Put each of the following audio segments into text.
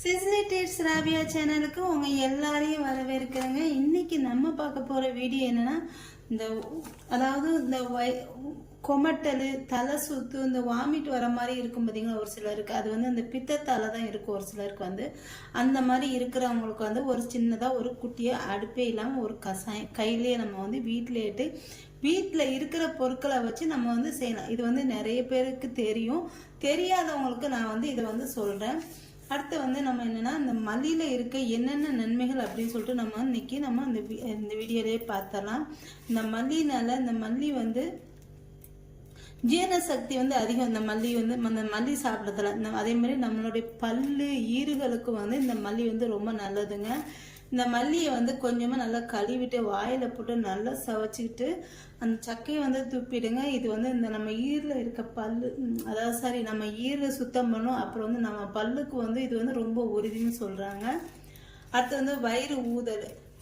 சிஸ்லிட்டேட்ஸ் ராபியா சேனலுக்கு உங்கள் எல்லாரையும் வரவேற்கிறேங்க. இன்றைக்கி நம்ம பார்க்க போகிற வீடியோ என்னென்னா, இந்த கொமட்டல், தலை சுத்து, இந்த வாமிட் வர மாதிரி இருக்கும் பார்த்தீங்களா ஒரு சிலருக்கு. அது அந்த பித்தத்தால் தான் இருக்கும். ஒரு சிலருக்கு அந்த மாதிரி இருக்கிறவங்களுக்கு ஒரு சின்னதாக ஒரு குட்டியாக அடுப்பே இல்லாமல் ஒரு கசாயம் கையிலேயே நம்ம வீட்டில் இருக்கிற பொருட்களை வச்சு நம்ம செய்யலாம். இது நிறைய பேருக்கு தெரியும். தெரியாதவங்களுக்கு நான் இதை சொல்கிறேன். அடுத்து நம்ம என்னன்னா, இந்த மல்லியில இருக்க என்னென்ன நன்மைகள் அப்படின்னு சொல்லிட்டு நம்ம இன்னைக்கு இந்த வீடியோலயே பார்த்தலாம். இந்த மல்லினால இந்த மல்லி ஜீரண சக்தி அதிகம். இந்த மல்லி அந்த மல்லி சாப்பிட்றதுல அதே மாதிரி நம்மளுடைய பல்லு ஈறுகளுக்கு இந்த மல்லி ரொம்ப நல்லதுங்க. இந்த மல்லியை கொஞ்சமா நல்லா கழுவிட்டு வாயில போட்டு நல்லா சவைச்சிக்கிட்டு அந்த சக்கையை துப்பிடுங்க. இது இந்த நம்ம ஈரில் இருக்க பல்லு, அதாவது நம்ம ஈரில் சுத்தம் பண்ணும். அப்புறம் நம்ம பல்லுக்கு இது ரொம்ப உறுதின்னு சொல்றாங்க. அடுத்து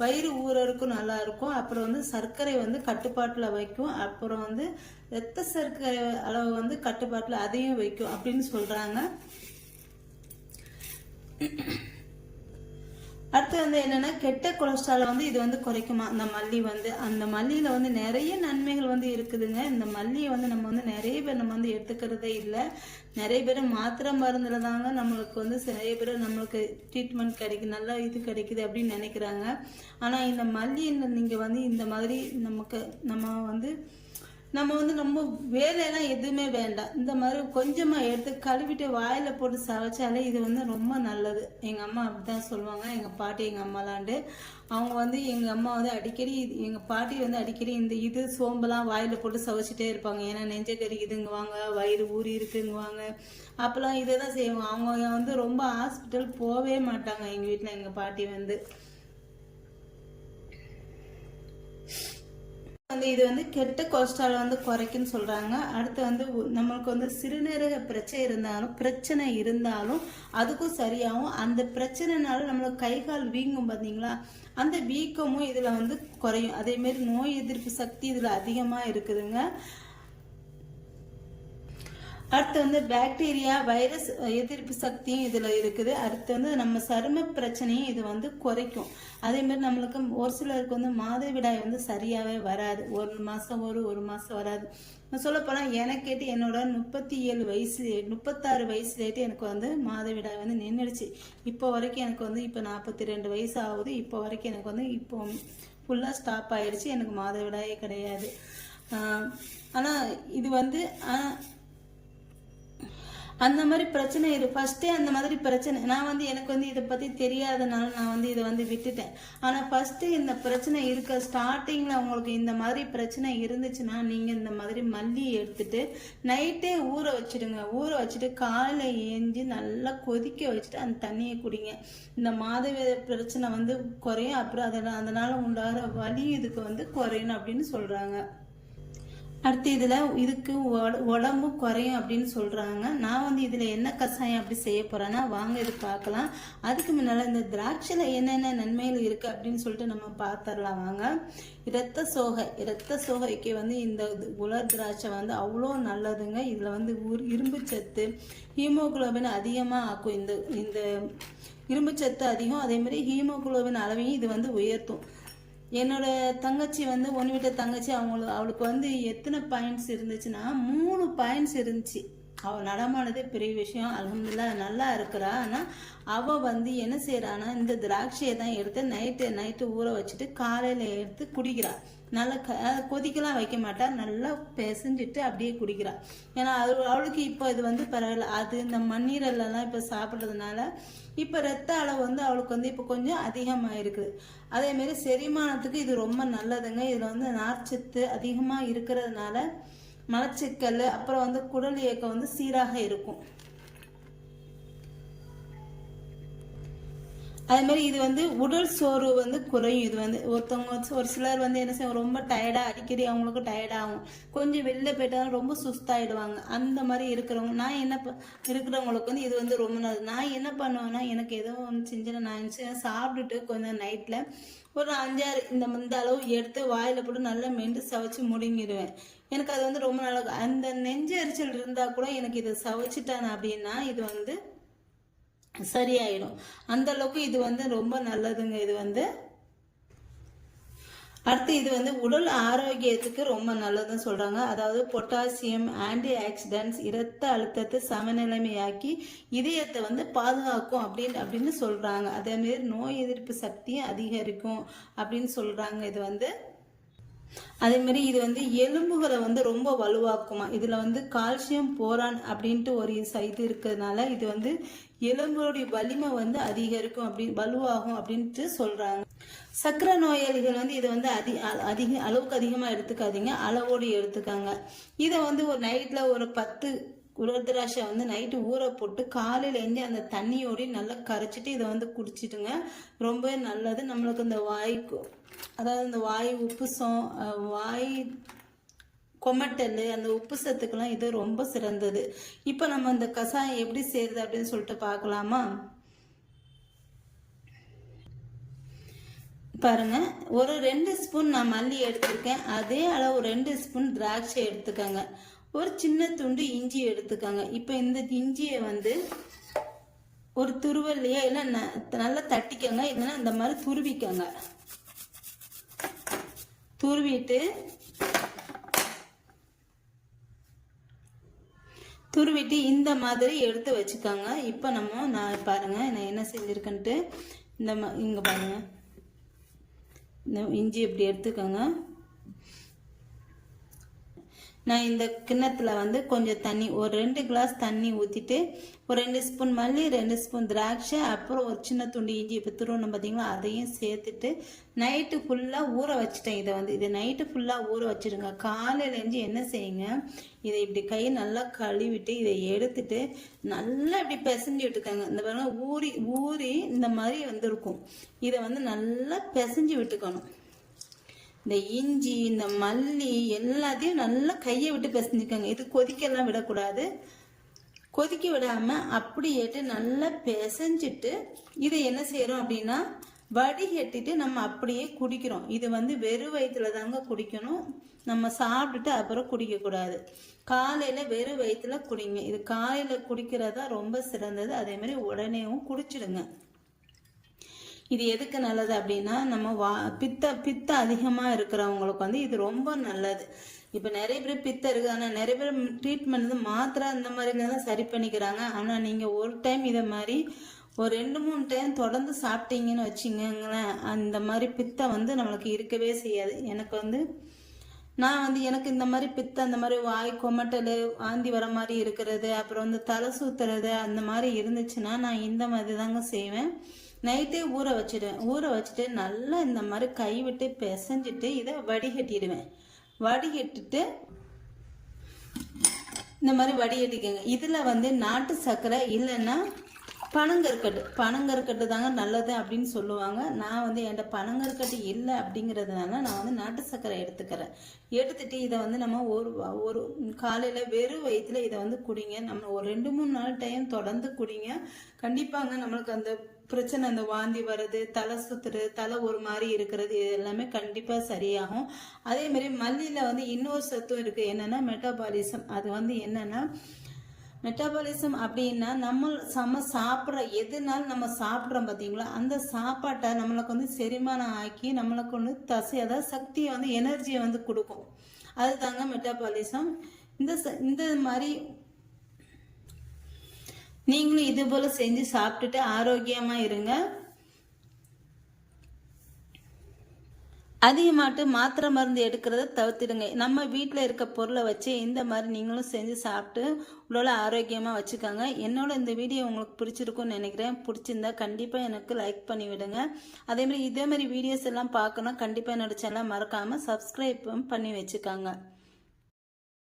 வயிறு ஊறறதுக்கும் நல்லா இருக்கும். அப்புறம் சர்க்கரை கட்டுப்பாட்டில் வைக்கும். அப்புறம் ரத்த சர்க்கரை அளவு கட்டுப்பாட்டில் அதையும் வைக்கும் அப்படின்னு சொல்றாங்க. அடுத்து என்னன்னா, கெட்ட கொலஸ்ட்ரால் இது குறைக்குமா அந்த மல்லி. அந்த மல்லியில நிறைய நன்மைகள் இருக்குதுங்க. இந்த மல்லியை நம்ம நிறைய பேர் நம்ம எடுத்துக்கிறதே இல்லை. நிறைய பேர் மாத்திரை மருந்துல தாங்க நம்மளுக்கு நிறைய பேர் நம்மளுக்கு ட்ரீட்மெண்ட் கிடைக்குது, நல்லா இது கிடைக்குது அப்படின்னு நினைக்கிறாங்க. ஆனா இந்த மல்லி நீங்க இந்த மாதிரி நம்ம நம்ம வேலையெல்லாம் எதுவுமே வேண்டாம். இந்த மாதிரி கொஞ்சமா எடுத்து கழுவிட்டு வாயில போட்டு சவைச்சாலே இது ரொம்ப நல்லது. எங்க அம்மா அப்படிதான் சொல்லுவாங்க. எங்க பாட்டி, எங்க அம்மாலாண்டு அவங்க எங்க அம்மா அடிக்கடி, எங்க பாட்டி அடிக்கடி இது சோம்பெல்லாம் வாயில போட்டு சவைச்சிட்டே இருப்பாங்க. ஏன்னா நெஞ்ச கறிக்குதுங்குவாங்க, வயிறு ஊறி இருக்குங்குவாங்க. அப்பெல்லாம் இதை தான் செய்வாங்க. அவங்க ரொம்ப ஹாஸ்பிட்டல் போவே மாட்டாங்க. எங்க வீட்டுல எங்க பாட்டி இது கெட்ட கொலஸ்ட்ரால் குறைக்குன்னு சொல்றாங்க. அடுத்து நம்மளுக்கு சிறுநீரக பிரச்சனை இருந்தாலும் அதுக்கும் சரியாகும். அந்த பிரச்சனைனால நம்மளுக்கு கை கால் வீங்கும் பார்த்தீங்களா, அந்த வீக்கமும் இதுல குறையும். அதே மாதிரி நோய் எதிர்ப்பு சக்தி இதுல அதிகமா இருக்குதுங்க. அடுத்து பாக்டீரியா, வைரஸ் எதிர்ப்பு சக்தியும் இதுல இருக்குது. அடுத்து நம்ம சரும பிரச்சனையும் இது குறைக்கும். அதே மாதிரி நம்மளுக்கு ஒரு சிலருக்கு மாதவிடாய் சரியாவே வராது. ஒரு மாசம் வராது. சொல்ல போனா எனக்கு கேட்டு என்னோட 36 வயசுலேட்டு எனக்கு மாதவிடாய் நின்றுடுச்சு. இப்போ வரைக்கும் எனக்கு இப்போ 42 வயசு ஆகுது. இப்போ வரைக்கும் எனக்கு இப்போ ஃபுல்லா ஸ்டாப் ஆயிடுச்சு. எனக்கு மாதவிடாயே கிடையாது. ஆனா இது அந்த மாதிரி பிரச்சனை ஃபர்ஸ்டே அந்த மாதிரி பிரச்சனை நான் எனக்கு இதை பத்தி தெரியாதனால நான் இதை விட்டுட்டேன். ஆனா ஃபர்ஸ்ட் இந்த பிரச்சனை இருக்க ஸ்டார்டிங்ல உங்களுக்கு இந்த மாதிரி பிரச்சனை இருந்துச்சுன்னா, நீங்க இந்த மாதிரி மல்லி எடுத்துட்டு நைட்டே ஊற வச்சிடுங்க. ஊற வச்சுட்டு காலையில ஏஞ்சி நல்லா கொதிக்க வச்சுட்டு அந்த தண்ணியை குடிங்க. இந்த மாதவிடாய் பிரச்சனை குறையும். அப்புறம் அதனால உண்டாகிற வலி இதுக்கு குறையணும் அப்படின்னு சொல்றாங்க. அடுத்து இதுக்கு உடம்பு குறையும் அப்படின்னு சொல்றாங்க. நான் இதுல என்ன கஷாயம் அப்படி செய்ய போறேன்னா, வாங்க இது பார்க்கலாம். அதுக்கு முன்னால இந்த திராட்சையில என்னென்ன நன்மைகள் இருக்கு அப்படின்னு சொல்லிட்டு நம்ம பார்த்துடலாம் வாங்க. இரத்த சோகைக்கு இந்த உலர் திராட்சை அவ்வளோ நல்லதுங்க. இதுல இரும்பு சத்து, ஹீமோகுளோபின் அதிகமா ஆக்கும். இந்த இரும்பு சத்து அதிகம். அதே மாதிரி ஹீமோகுளோபின் அளவையும் இது உயர்த்தும். என்னோட தங்கச்சி ஒன்று விட்ட தங்கச்சி அவளுக்கு எத்தனை பாயிண்ட்ஸ் இருந்துச்சுன்னா 3 பாயிண்ட்ஸ் இருந்துச்சு. அவள் நடமானதே பெரிய விஷயம். அல்ஹம்துலில்லாஹ் நல்லா இருக்கிறா. ஆனா அவ என்ன செய்யறான்னா, இந்த திராட்சையை தான் எடுத்து நைட்டு ஊற வச்சுட்டு காலையில எடுத்து குடிக்கிறா. நல்லா கொதிக்கலாம் வைக்க மாட்டா, நல்லா பிசைஞ்சிட்டு அப்படியே குடிக்கிறா. ஏன்னா அவளுக்கு இப்போ இது பரவாயில்ல. அது இந்த மண்ணீரல் எல்லாம் இப்ப சாப்பிட்றதுனால இப்ப ரத்த அளவு அவளுக்கு இப்போ கொஞ்சம் அதிகமாயிருக்குது. அதே மாதிரி செரிமானத்துக்கு இது ரொம்ப நல்லதுங்க. இதுல நார்ச்சத்து அதிகமா இருக்கிறதுனால மலச்சிக்கல், அப்புறம் குடல் இயக்கம் சீராக இருக்கும். அதே மாதிரி இது உடல் சோர்வு குறையும். இது ஒருத்தவங்க ஒரு சிலர் என்ன செய்வாங்க, ரொம்ப டயர்டா, அடிக்கடி அவங்களுக்கு டயர்ட் ஆகும். கொஞ்சம் வெளில போயிட்டாலும் ரொம்ப சுஸ்தாயிடுவாங்க. அந்த மாதிரி இருக்கிறவங்க நான் இருக்கிறவங்களுக்கு இது ரொம்ப நல்லது. நான் என்ன பண்ணுவேன்னா, எனக்கு ஏதோ ஒன்று செஞ்சேன்னா நான் சாப்பிட்டுட்டு கொஞ்சம் நைட்ல ஒரு 5-6 இந்த அளவு எடுத்து வாயில போட்டு நல்லா மென்று சவைச்சு முடுங்கிடுவேன். எனக்கு அது ரொம்ப நல்லா. அந்த நெஞ்சு எரிச்சல் இருந்தா கூட எனக்கு இதை சவைச்சிட்டான் அப்படின்னா இது சரியாயிடும். அந்த அளவுக்கு இது வந்து ரொம்ப நல்லதுங்க. இது வந்து அடுத்து இது வந்து உடல் ஆரோக்கியத்துக்கு ரொம்ப நல்லதுன்னு சொல்றாங்க. அதாவது பொட்டாசியம், ஆன்டி ஆக்சிடென்ட்ஸ், இரத்த அழுத்தத்தை சமநிலைமையாக்கி இதயத்தை வந்து பாதுகாக்கும் அப்படின்னு சொல்றாங்க. அதே மாதிரி நோய் எதிர்ப்பு சக்தியை அதிகரிக்கும் அப்படின்னு சொல்றாங்க. இது வந்து அதே மாதிரி இது வந்து எலும்புகளை வந்து ரொம்ப வலுவாக்குமா. இதுல வந்து கால்சியம், போரான் அப்படின்ட்டு ஒரு இது இருக்கிறதுனால இது வந்து எலும்புடைய வலிமை வந்து அதிகரிக்கும், வலுவாகும் அப்படின்ட்டு சொல்றாங்க. சர்க்கரை நோயாளிகள் வந்து இதை வந்து அளவுக்கு அதிகமாக எடுத்துக்காதீங்க, அளவோடு எடுத்துக்காங்க. இதை வந்து ஒரு நைட்டில் ஒரு 10 உலர்திராட்சை வந்து நைட்டு ஊற போட்டு காலையில் எஞ்சி அந்த தண்ணியோடு நல்லா கரைச்சிட்டு இதை வந்து குடிச்சிட்டுங்க. ரொம்ப நல்லது. நம்மளுக்கு இந்த வாய்க்கு, அதாவது இந்த வாய் உப்புசம், வாய் கொமட்டல், அந்த உப்பு சத்துக்கெல்லாம் இது ரொம்ப சிறந்தது. இப்போ நம்ம இந்த கஷாயம் எப்படி செய்யறது அப்படின்னு சொல்லிட்டு பார்க்கலாமா? பாருங்க, ஒரு 2 ஸ்பூன் நான் மல்லி எடுத்திருக்கேன். அதே அளவு 2 ஸ்பூன் திராட்சை எடுத்துக்கோங்க. ஒரு சின்ன துண்டு இஞ்சி எடுத்துக்கோங்க. இப்போ இந்த இஞ்சியை வந்து ஒரு துருவல்லையே இல்லை நல்லா தட்டிக்கோங்க, இல்லைன்னா இந்த மாதிரி துருவிக்கோங்க. துருவிட்டு இந்த மாதிரி எடுத்து வச்சுக்கோங்க. இப்போ நான் பாருங்க நான் என்ன செஞ்சுருக்கேன்ட்டு இங்கே பாருங்க, இந்த இஞ்சி இப்படி எடுத்துக்கோங்க. நான் இந்த கிண்ணத்தில் வந்து கொஞ்சம் தண்ணி, ஒரு 2 கிளாஸ் தண்ணி ஊற்றிட்டு ஒரு 2 ஸ்பூன் மல்லி, 2 ஸ்பூன் திராட்சை, அப்புறம் ஒரு சின்ன துண்டு இஞ்சி இப்போ துருவணும் பார்த்தீங்களா, அதையும் சேர்த்துட்டு நைட்டு ஃபுல்லாக ஊற வச்சுட்டேன். இதை நைட்டு ஃபுல்லாக ஊற வச்சுடுங்க. காலையில் எழுந்து என்ன செய்யுங்க, இதை இப்படி கையை நல்லா கழுவிட்டு இதை எடுத்துட்டு நல்லா இப்படி பிசைஞ்சு விட்டுக்கோங்க. இந்த பாருங்க, ஊறி இந்த மாதிரி வந்துருக்கும். இதை வந்து நல்லா பிசைஞ்சு விட்டுக்கணும். இந்த இஞ்சி, இந்த மல்லி எல்லாத்தையும் நல்லா கையை விட்டு பிசைஞ்சுக்கோங்க. இது கொதிக்கலாம் விடக்கூடாது. கொதிக்க விடாமல் அப்படியேட்டு நல்லா பிசைஞ்சிட்டு இதை என்ன செய்கிறோம் அப்படின்னா வடிகட்டிட்டு நம்ம அப்படியே குடிக்கிறோம். இது வந்து வெறும் வயிற்றுல தாங்க குடிக்கணும். நம்ம சாப்பிட்டுட்டு அப்புறம் குடிக்கக்கூடாது. காலையில் வெறும் வயிற்றுல குடிங்க. இது காலையில் குடிக்கிறதா ரொம்ப சிறந்தது. அதே மாதிரி உடனேவும் குடிச்சிடுங்க. இது எதுக்கு நல்லது அப்படின்னா நம்ம பித்த அதிகமாக இருக்கிறவங்களுக்கு வந்து இது ரொம்ப நல்லது. இப்போ நிறைய பேர் பித்தம் இருக்குது, ஆனால் நிறைய பேர் ட்ரீட்மெண்ட் வந்து மாத்திரை அந்த மாதிரில தான் சரி பண்ணிக்கிறாங்க. ஆனால் நீங்கள் ஒரு டைம் இதை மாதிரி ஒரு 2-3 டைம் தொடர்ந்து சாப்பிட்டீங்கன்னு வச்சுங்களேன், அந்த மாதிரி பித்தம் வந்து நம்மளுக்கு இருக்கவே செய்யாது. எனக்கு இந்த மாதிரி பித்தம், அந்த மாதிரி வாய் கொமட்டல், வாந்தி வர மாதிரி இருக்கிறது, அப்புறம் வந்து தலை சுத்துறது அந்த மாதிரி இருந்துச்சுன்னா நான் இந்த மாதிரி தாங்க செய்வேன். நைட்டே ஊற வச்சுட்டு நல்லா இந்த மாதிரி கைவிட்டு பிசைஞ்சிட்டு இதை வடிகட்டிடுவேன். வடிகட்டிட்டு இந்த மாதிரி வடிகட்டிக்கங்க. இதில் வந்து நாட்டு சர்க்கரை இல்லைன்னா பனங்கற்கட்டு தாங்க நல்லது அப்படின்னு சொல்லுவாங்க. நான் வந்து என்கிட்ட பனங்கற்கட்டு இல்லை அப்படிங்கிறதுனால நான் வந்து நாட்டு சர்க்கரை எடுத்துக்கிறேன். எடுத்துட்டு இதை வந்து நம்ம ஒரு காலையில் வெறும் வயிற்றுல இதை வந்து குடிங்க. நம்ம ஒரு 2-3 நாள் டைம் தொடர்ந்து குடிங்க. கண்டிப்பாங்க நம்மளுக்கு அந்த பிரச்சனை, அந்த வாந்தி வர்றது, தலை சுத்துறது, தலை ஒரு மாதிரி இருக்கிறது, இது எல்லாமே கண்டிப்பாக சரியாகும். அதே மாதிரி மல்லியில் வந்து இன்னொரு சத்தும் இருக்குது. என்னென்னா மெட்டாபாலிசம். அது வந்து என்னென்னா மெட்டாபாலிசம் அப்படின்னா நம்ம சாப்பிட்ற எதுனாலும் நம்ம சாப்பிட்றோம் பார்த்தீங்களா, அந்த சாப்பாட்டை நம்மளுக்கு வந்து செரிமானம் ஆக்கி நம்மளுக்கு வந்து அதாவது சக்தியை வந்து எனர்ஜியை வந்து கொடுக்கும். அதுதாங்க மெட்டாபாலிசம். இந்த மாதிரி நீங்களும் இது போல செஞ்சு சாப்பிட்டுட்டு ஆரோக்கியமா இருங்க. அதிகமாட்டு மாத்திரை மருந்து எடுக்கிறத தவிர்த்துடுங்க. நம்ம வீட்டில் இருக்க பொருளை வச்சு இந்த மாதிரி நீங்களும் செஞ்சு சாப்பிட்டு உடலை ஆரோக்கியமாக வச்சுக்கோங்க. என்னோட இந்த வீடியோ உங்களுக்கு பிடிச்சிருக்குன்னு நினைக்கிறேன். பிடிச்சிருந்தா கண்டிப்பாக எனக்கு லைக் பண்ணி விடுங்க. அதே மாதிரி வீடியோஸ் எல்லாம் பார்க்கணும். கண்டிப்பாக என்னோட சேனலை மறக்காமல் சப்ஸ்கிரைப் பண்ணி வச்சுக்கோங்க.